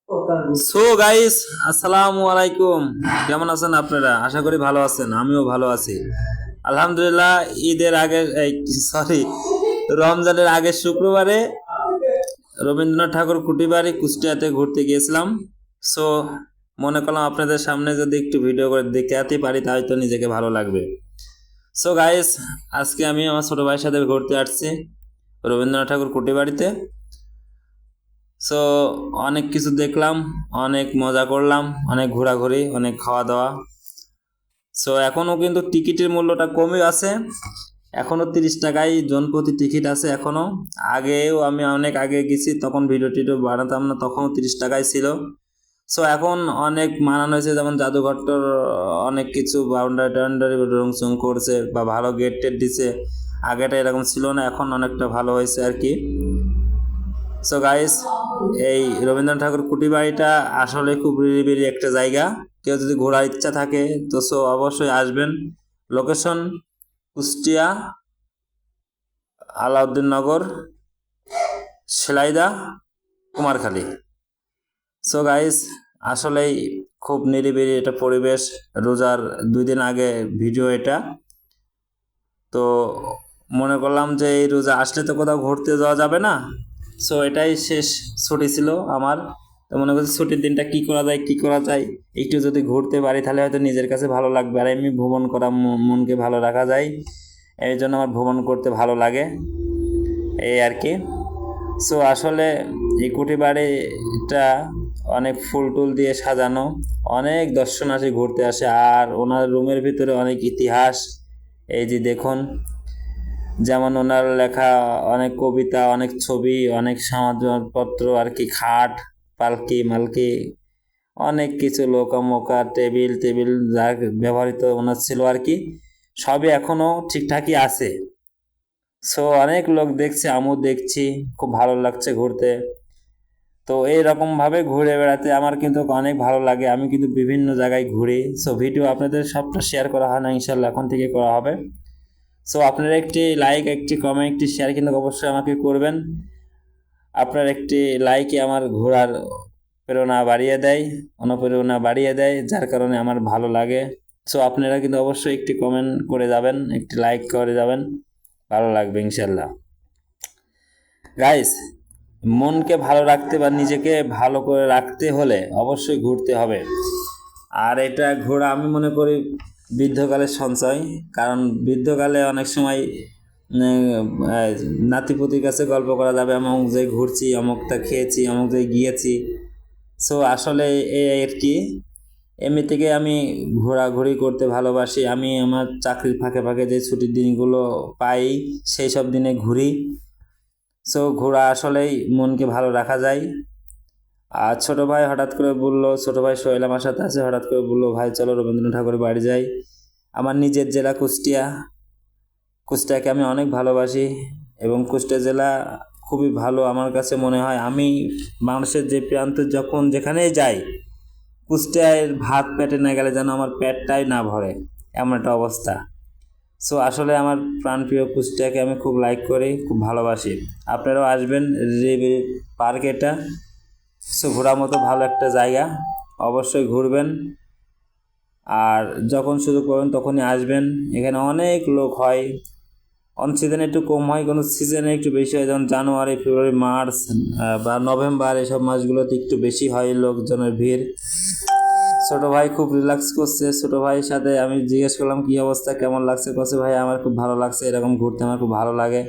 So guys, আসসালামু আলাইকুম। কেমন আছেন আপনারা? আশা করি ভালো আছেন, আমিও ভালো আছি আলহামদুলিল্লাহ। ঈদের আগে, সরি, রমজানের আগের শুক্রবারে রবীন্দ্রনাথ ঠাকুর কুটিবাড়ি কুষ্টিয়াতে ঘুরতে গিয়েছিলাম। সো মনে করলাম আপনাদের সামনে যদি একটু ভিডিও করে দেখাতে পারি তাই তো নিজেকে ভালো লাগবে। সো গাইস, আজকে আমি আমার ছোট ভাইয়ের সাথে ঘুরতে আসছি রবীন্দ্রনাথ ঠাকুর কুটিবাড়িতে। সো অনেক কিছু দেখলাম, অনেক মজা করলাম, অনেক ঘোরাঘুরি, অনেক খাওয়া দাওয়া। সো এখনও কিন্তু টিকিটের মূল্যটা কমে আছে, এখনও 30 টাকায় জনপ্রতি টিকিট আছে এখনও। আগেও আমি অনেক আগে গেছি, তখন ভিডিও টিডিও বানাতাম না, তখনও 30 টাকায় ছিল। সো এখন অনেক মানানো হয়েছে, যেমন জাদুঘরটার অনেক কিছু বাউন্ডারি টাউন্ডারি রংচং করছে বা ভালো গেট টেট দিছে। আগেটা এরকম ছিল না, এখন অনেকটা ভালো হয়েছে আর কি। সো গাইস, এই রবীন্দ্রনাথ ঠাকুর কুটিবাড়িটা আসলে খুব নিরিবিলি একটা জায়গা। কেউ যদি ঘোরার ইচ্ছা থাকে তো সো অবশ্যই আসবেন। Location Kushtia, Alauddinnagar, Selaida, Kumarkhali. So guys, আসলেই খুব নিরিবিলি একটা পরিবেশ। রোজার 2 দিন আগে ভিডিও এটা। তো মনে করলাম যে এই রোজা আসলে তো কোথাও ঘুরতে যাওয়া যাবে না। সো এটাই শেষ ছুটি ছিল আমার। তো মনে করছি ছুটির দিনটা কি করা যায়, একটু যদি ঘুরতে পারি তাহলে হয়তো নিজের কাছে ভালো লাগবে। আর এমনি ভ্রমণ করা মনকে ভালো রাখা যায়, এই জন্য আমার ভ্রমণ করতে ভালো লাগে, এই আর কি। সো আসলে এই কুটিবাড়িটা অনেক ফুল টুল দিয়ে সাজানো, অনেক দর্শনার্থী ঘুরতে আসে। আর ওনার রুমের ভিতরে অনেক ইতিহাস, এই যে দেখুন, যেমন ওনার লেখা অনেক কবিতা, অনেক ছবি, অনেক সমাজপত্র আর কি, খাট, পালকি মালকি, অনেক কিছু, লোকা মোকা, টেবিল টেবিল যা ব্যবহৃত ওনার ছিল আর কি, সবই এখনও ঠিকঠাকই আছে। সো অনেক লোক দেখছে, আমিও দেখছি, খুব ভালো লাগছে ঘুরতে। তো এইরকমভাবে ঘুরে বেড়াতে আমার কিন্তু অনেক ভালো লাগে। আমি কিন্তু বিভিন্ন জায়গায় ঘুরি। সো ভিডিও আপনাদের সবটা শেয়ার করা হয় না, ইনশাল্লাহ এখন থেকে করা হবে। সো আপনারা একটি লাইক, একটি কমেন্ট, একটি শেয়ার কিন্তু অবশ্যই আমাকে করবেন। আপনার একটি লাইকই আমার ঘোরার প্রেরণা বাড়িয়ে দেয়, অনুপ্রেরণা বাড়িয়ে দেয়, যার কারণে আমার ভালো লাগে। সো আপনারা কিন্তু অবশ্যই একটি কমেন্ট করে যাবেন, একটি লাইক করে যাবেন, ভালো লাগবে ইনশাল্লাহ। গাইস, মনকে ভালো রাখতে বা নিজেকে ভালো করে রাখতে হলে অবশ্যই ঘুরতে হবে। আর এটা ঘোরা আমি মনে করি বৃদ্ধকালের সঞ্চয়। কারণ বৃদ্ধকালে অনেক সময় নাতিপুতির কাছে গল্প করা যাবে, অমুক যে ঘুরছি, অমুকটা খেয়েছি, অমুক যে গিয়েছি। সো আসলে এই আর কি, এমনি থেকে আমি ঘোরাঘুরি করতে ভালোবাসি। আমি আমার চাকরির ফাঁকে ফাঁকে যে ছুটির দিনগুলো পাই সেই সব দিনে ঘুরি। সো ঘোরা আসলেই মনকে ভালো রাখা যায়। আর ছোটো ভাই হঠাৎ করে বললো, ছোটো ভাই সোহেল আমার সাথে আছে, হঠাৎ করে বললো ভাই চলো রবীন্দ্রনাথ ঠাকুরের বাড়ি যাই। আমার নিজের জেলা কুষ্টিয়া, কুষ্টিয়াকে আমি অনেক ভালোবাসি এবং কুষ্টিয়া জেলা খুবই ভালো আমার কাছে মনে হয়। আমি বাংলাদেশের যে প্রান্তে যখন যেখানেই যাই, কুষ্টিয়ায় ভাত পেটে না গেলে যেন আমার পেটটাই না ভরে, এমন একটা অবস্থা। সো আসলে আমার প্রাণপ্রিয় কুষ্টিয়াকে আমি খুব লাইক করি, খুব ভালোবাসি। আপনারাও আসবেন, পার্ক এটা। সো ঘোরার মতো ভালো একটা জায়গা, অবশ্যই ঘুরবেন। আর যখন সুযোগ পাবেন তখনই আসবেন। এখানে অনেক লোক হয়, অন সিজনে একটু কম হয়, কোনো সিজনে একটু বেশি হয়, যেমন জানুয়ারি, ফেব্রুয়ারি, মার্চ বা নভেম্বর, এসব মাসগুলোতে একটু বেশি হয় লোকজনের ভিড়। ছোটো ভাই খুব রিল্যাক্স করছে। ছোটো ভাইয়ের সাথে আমি জিজ্ঞেস করলাম কী অবস্থা, কেমন লাগছে, কছে ভাই আমার খুব ভালো লাগছে, এরকম ঘুরতে আমার খুব ভালো লাগে,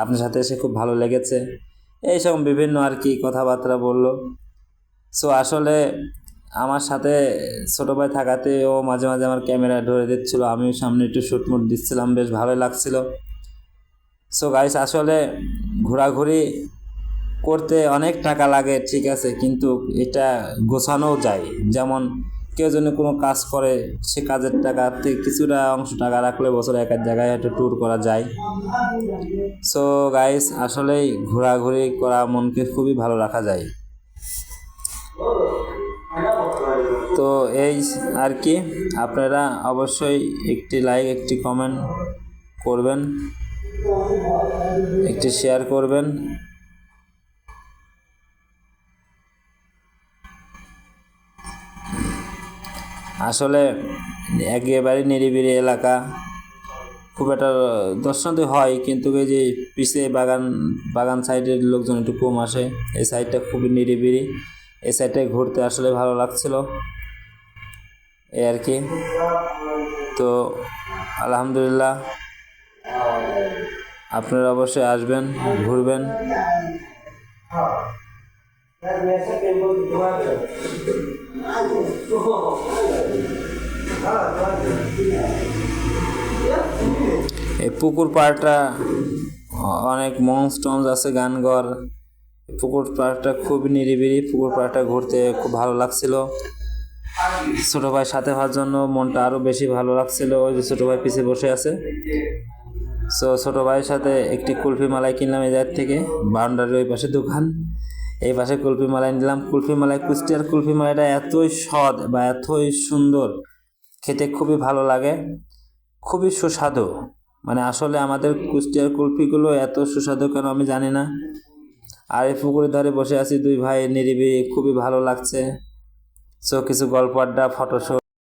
আপনার সাথে এসে খুব ভালো লেগেছে, এইসব বিভিন্ন আর কি কথাবার্তা বললো। সো আসলে আমার সাথে ছোটো ভাই থাকাতে ও মাঝে মাঝে আমার ক্যামেরা ধরে দিচ্ছিলো, আমিও সামনে একটু শ্যুটমুট দিচ্ছিলাম, বেশ ভালোই লাগছিল। সো গাইস, আসলে ঘোরাঘুরি করতে অনেক টাকা লাগে ঠিক আছে, কিন্তু এটা গোছানোও যায়। যেমন কেউ যদি কোনো কাজ করে, সে কাজের টাকা থেকে কিছুটা অংশ টাকা রাখলে বছরে এক এক জায়গায় একটা ট্যুর করা যায়। সো গাইস, আসলেই ঘোরাঘুরি করা মনকে খুবই ভালো রাখা যায়। তো এই আর কি, আপনারা অবশ্যই একটি লাইক, একটি কমেন্ট করবেন, একটি শেয়ার করবেন। আসলে একেবারে নিরিবিলি এলাকা, খুব একটা দর্শনার্থী হয়, কিন্তু এই যে পিছে বাগান বাগান সাইডের লোকজন একটু কম আসে। এই সাইডটা খুবই নিরিবিলি, এই সাইডটায় ঘুরতে আসলে ভালো লাগছিল এই আর কি। তো আলহামদুলিল্লাহ, আপনারা অবশ্যই আসবেন, ঘুরবেন। এই পুকুর পাড়টা অনেক মঞ্চ টঞ্চ আছে, গানঘর। পুকুর পাড়টা খুব নিরিবিলি, পুকুর পাড়টা ঘুরতে খুব ভালো লাগছিল। ছোটো ভাই সাথে হওয়ার জন্য মনটা আরও বেশি ভালো লাগছিল। ওই যে ছোটো ভাই পিছিয়ে বসে আছে। ছোটো ভাইয়ের সাথে একটি কুলফি মালাই কিনলাম এই জায়গা থেকে, বাউন্ডারির ওই পাশে দোকান, এই পাশে কুলফি মালাই নিলাম। কুলফি মালাই, কুষ্টিয়ার কুলফি মালাইটা এতই স্বাদ বা এতই সুন্দর, খেতে খুবই ভালো লাগে, খুবই সুস্বাদু। মানে আসলে আমাদের কুষ্টিয়ার কুলফিগুলো এত সুস্বাদু কেন আমি জানি না। আর এই পুকুরের ধারে বসে আছি দুই ভাই, নিরিবিলি, খুবই ভালো লাগছে। কিছু গল্প আড্ডা, ফটোশ্যুট।